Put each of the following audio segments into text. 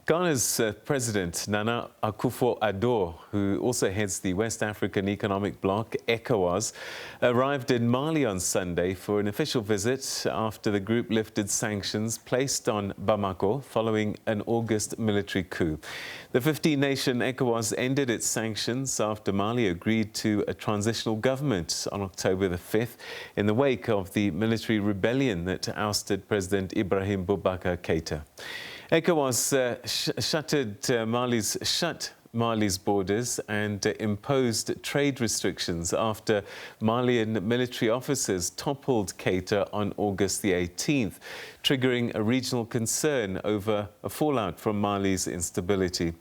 Ghana's President Nana Akufo-Addo, who also heads the West African Economic Bloc, ECOWAS, arrived in Mali on Sunday for an official visit after the group lifted sanctions placed on Bamako following an August military coup. The 15-nation ECOWAS ended its sanctions after Mali agreed to a transitional government on October the 5th in the wake of the military rebellion that ousted President Ibrahim Boubacar Keita. ECOWAS shut Mali's borders and imposed trade restrictions after Malian military officers toppled Keita on August the 18th, triggering a regional concern over a fallout from Mali's instability.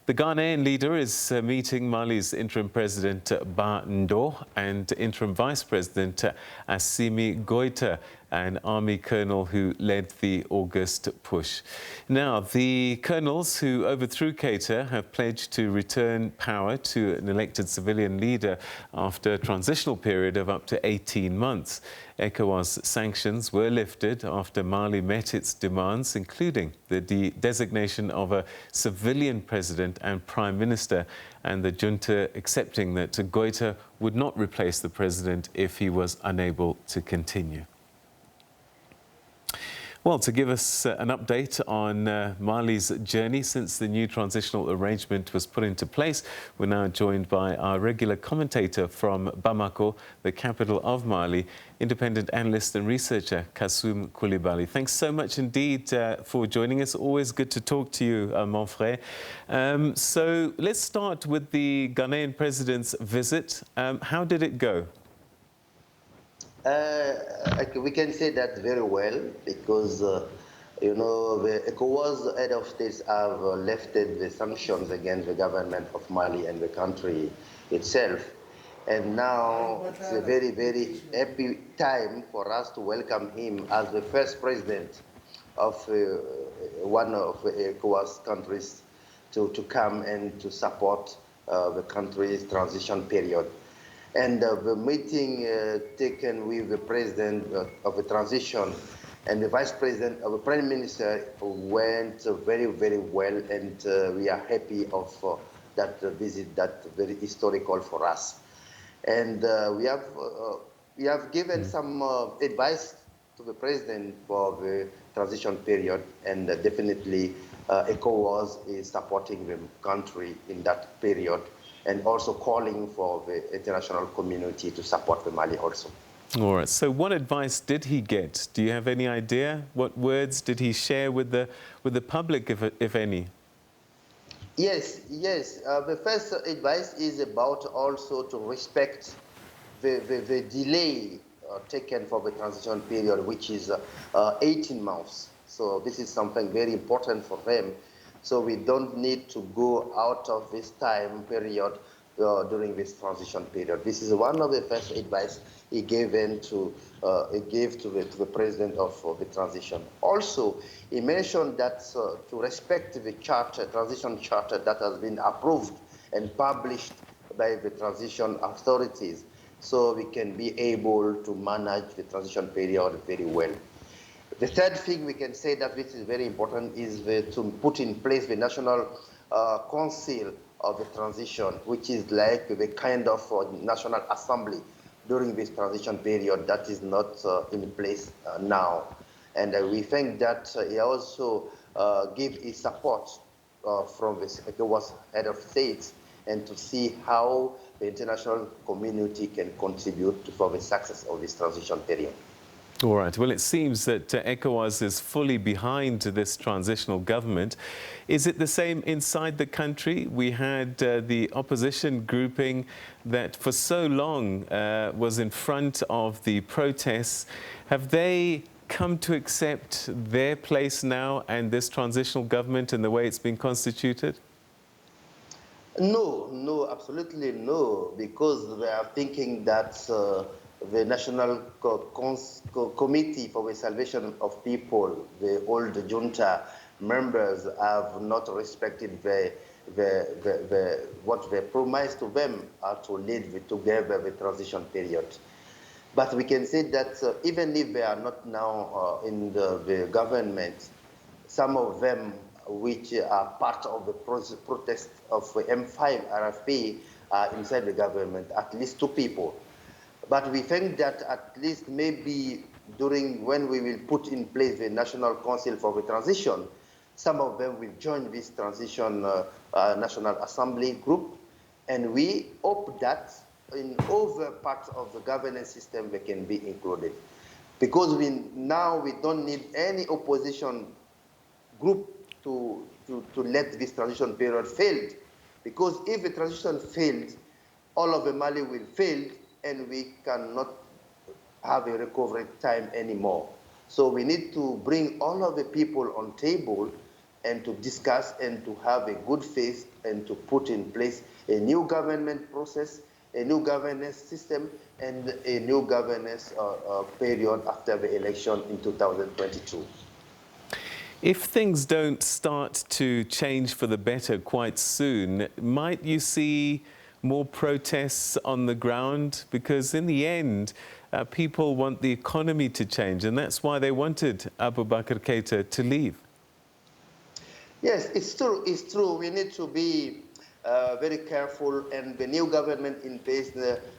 The Ghanaian leader is meeting Mali's interim president Ba Ndo and interim vice president Assimi Goïta, an army colonel who led the August push. Now, the colonels who overthrew Keita have pledged to return power to an elected civilian leader after a transitional period of up to 18 months. ECOWAS sanctions were lifted after Mali met its demands, including the designation of a civilian president and prime minister, and the junta accepting that Goïta would not replace the president if he was unable to continue. Well, to give us an update on Mali's journey since the new transitional arrangement was put into place, we're now joined by our regular commentator from Bamako, the capital of Mali, independent analyst and researcher Kassoum Coulibaly. Thanks so much indeed for joining us. Always good to talk to you, mon frère. So let's start with the Ghanaian president's visit. How did it go? We can say that very well because, you know, the ECOWAS head of states have lifted the sanctions against the government of Mali and the country itself. And now it's a very, very happy time for us to welcome him as the first president of one of the ECOWAS countries to come and to support the country's transition period. And the meeting taken with the president of the transition and the vice president of the prime minister went very, very well, and we are happy of that visit, that very historical for us. And we have given some advice to the president for the transition period, and definitely ECOWAS is supporting the country in that period, and also calling for the international community to support the Mali also. All right. So what advice did he get? Do you have any idea? What words did he share with the public, if any? Yes. The first advice is about also to respect the delay taken for the transition period, which is 18 months. So this is something very important for them. So we don't need to go out of this time period during this transition period. This is one of the first advice he gave to the president of the transition. Also, he mentioned that to respect the charter, transition charter that has been approved and published by the transition authorities, so we can be able to manage the transition period very well. The third thing we can say that this is very important is to put in place the National Council of the Transition, which is like the kind of National Assembly during this transition period that is not in place now. And we think that he also gave his support from the ECOWAS head of states, and to see how the international community can contribute for the success of this transition period. All right. Well, it seems that ECOWAS is fully behind this transitional government. Is it the same inside the country? We had the opposition grouping that for so long was in front of the protests. Have they come to accept their place now and this transitional government and the way it's been constituted? No, absolutely no, because they are thinking that the National Committee for the Salvation of People, the old junta members, have not respected what they promised to them to lead together the transition period. But we can say that even if they are not now in the government, some of them which are part of the protest of M5 RFP inside the government, at least 2 people. But we think that at least maybe during when we will put in place the National Council for the Transition, some of them will join this transition National Assembly group, and we hope that in other parts of the governance system they can be included. Because now we don't need any opposition group to let this transition period fail. Because if the transition fails, all of the Mali will fail, and we cannot have a recovery time anymore. So we need to bring all of the people on table and to discuss and to have a good faith and to put in place a new government process, a new governance system, and a new governance period after the election in 2022. If things don't start to change for the better quite soon, might you see more protests on the ground? Because in the end, people want the economy to change, and that's why they wanted Boubacar Keita to leave. Yes, it's true. It's true. We need to be very careful, and the new government in place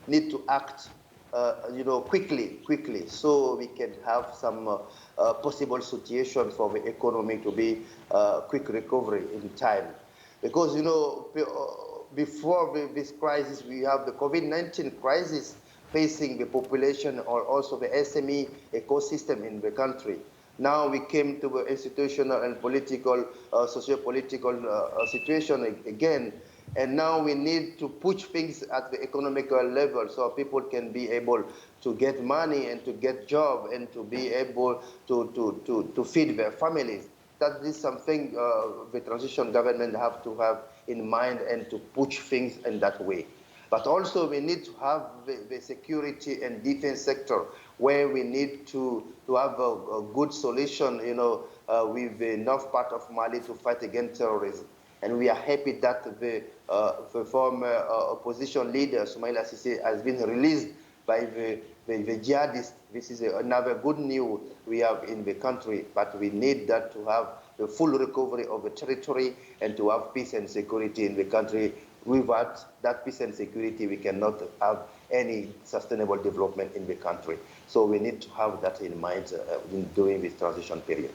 need to act, quickly, so we can have some possible situation for the economy to be quick recovery in time. Because before this crisis, we have the COVID-19 crisis facing the population or also the SME ecosystem in the country. Now we came to the institutional and political, socio-political situation again, and now we need to push things at the economical level so people can be able to get money and to get job and to be able to feed their families. That is something the transition government have to have in mind and to push things in that way. But also we need to have the security and defense sector where we need to have a good solution, with the north part of Mali to fight against terrorism. And we are happy that the former opposition leader, Soumaïla Cissé, has been released by the jihadists. This is another good news we have in the country, but we need that to have the full recovery of the territory and to have peace and security in the country. Without that peace and security, we cannot have any sustainable development in the country. So we need to have that in mind during this transition period.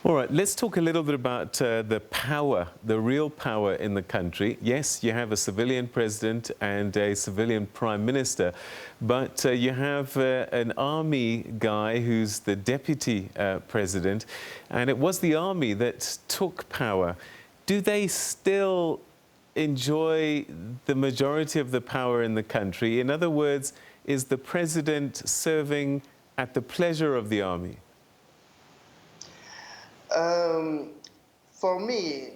All right, let's talk a little bit about the power, the real power in the country. Yes, you have a civilian president and a civilian prime minister, but you have an army guy who's the deputy president, and it was the army that took power. Do they still enjoy the majority of the power in the country? In other words, is the president serving at the pleasure of the army? For me,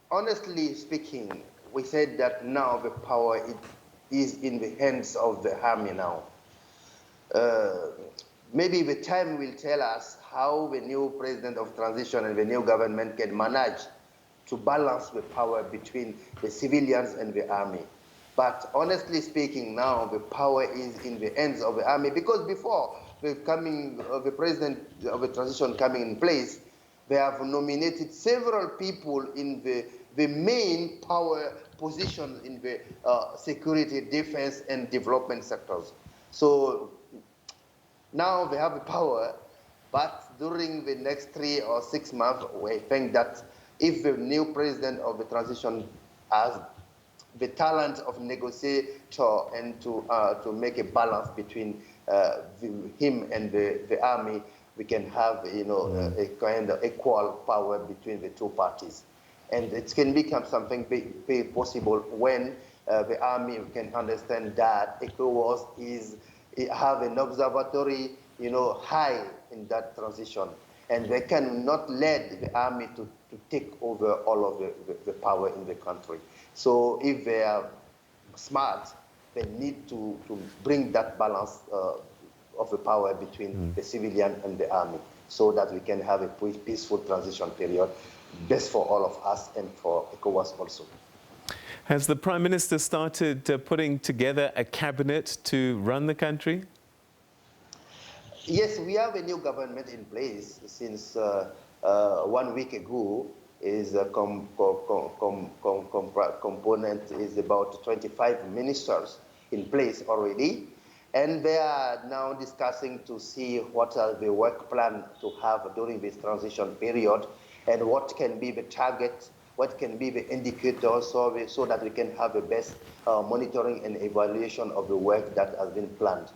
honestly speaking, we said that now the power is in the hands of the army now. Maybe the time will tell us how the new president of transition and the new government can manage to balance the power between the civilians and the army. But honestly speaking, now the power is in the hands of the army, because before the president of the transition coming in place, they have nominated several people in the main power positions in the security, defense, and development sectors. So now they have the power, but during the next 3 or 6 months, we think that if the new president of the transition has the talent of negotiator and to make a balance between him and the army, we can have a kind of equal power between the two parties, and it can become something very possible when the army can understand that ECOWAS have an observatory high in that transition, and they cannot let the army to take over all of the power in the country. So if they are smart, they need to bring that balance of the power between the civilian and the army, so that we can have a peaceful transition period, best for all of us and for ECOWAS also. Has the Prime Minister started putting together a cabinet to run the country? Yes, we have a new government in place since 1 week ago, is a component is about 25 ministers in place already. And they are now discussing to see what are the work plan to have during this transition period and what can be the target, what can be the indicators so that we can have the best monitoring and evaluation of the work that has been planned.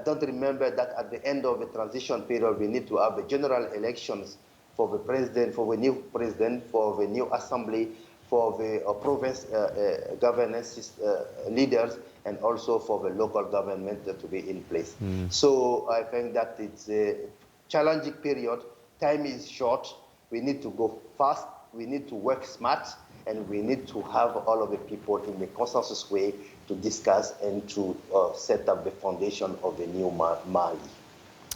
Don't remember that at the end of the transition period, we need to have the general elections for the president, for the new president, for the new assembly, for the province governance leaders, and also for the local government to be in place. So I think that it's a challenging period. Time is short. We need to go fast. We need to work smart, and we need to have all of the people in a consensus way to discuss and to set up the foundation of the new Mali.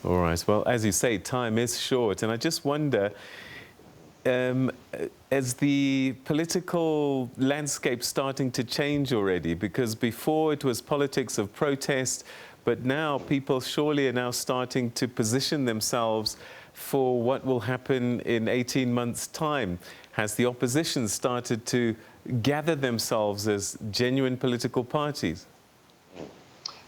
All right. Well, as you say, time is short, and I just wonder, is the political landscape starting to change already? Because before it was politics of protest, but now people surely are now starting to position themselves for what will happen in 18 months' time. Has the opposition started to gather themselves as genuine political parties?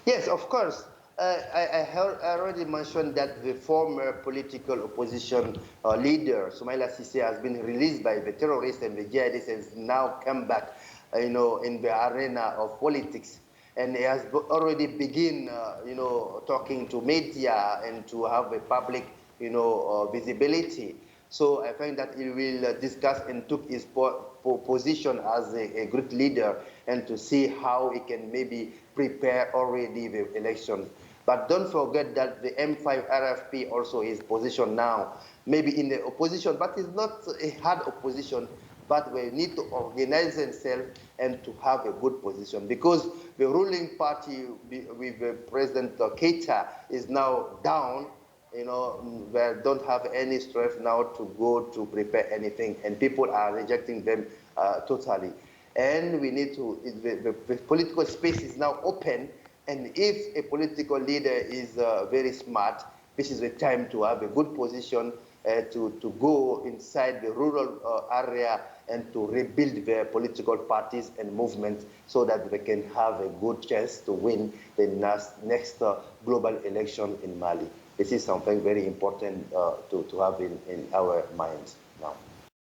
Yes, of course. I already mentioned that the former political opposition leader, Soumaïla Cissé, has been released by the terrorists and the jihadists and has now come back, in the arena of politics. And he has already begun, talking to media and to have a public, visibility. So I think that he will discuss and took his position as a great leader and to see how he can maybe prepare already the elections. But don't forget that the M5 RFP also is positioned now, maybe in the opposition, but it's not a hard opposition, but we need to organize themselves and to have a good position, because the ruling party with President Keita is now down. They don't have any strength now to go to prepare anything, and people are rejecting them totally. And we need to, the political space is now open, and if a political leader is very smart, this is the time to have a good position to go inside the rural area and to rebuild their political parties and movements so that they can have a good chance to win the next global election in Mali. This is something very important to have in our minds now.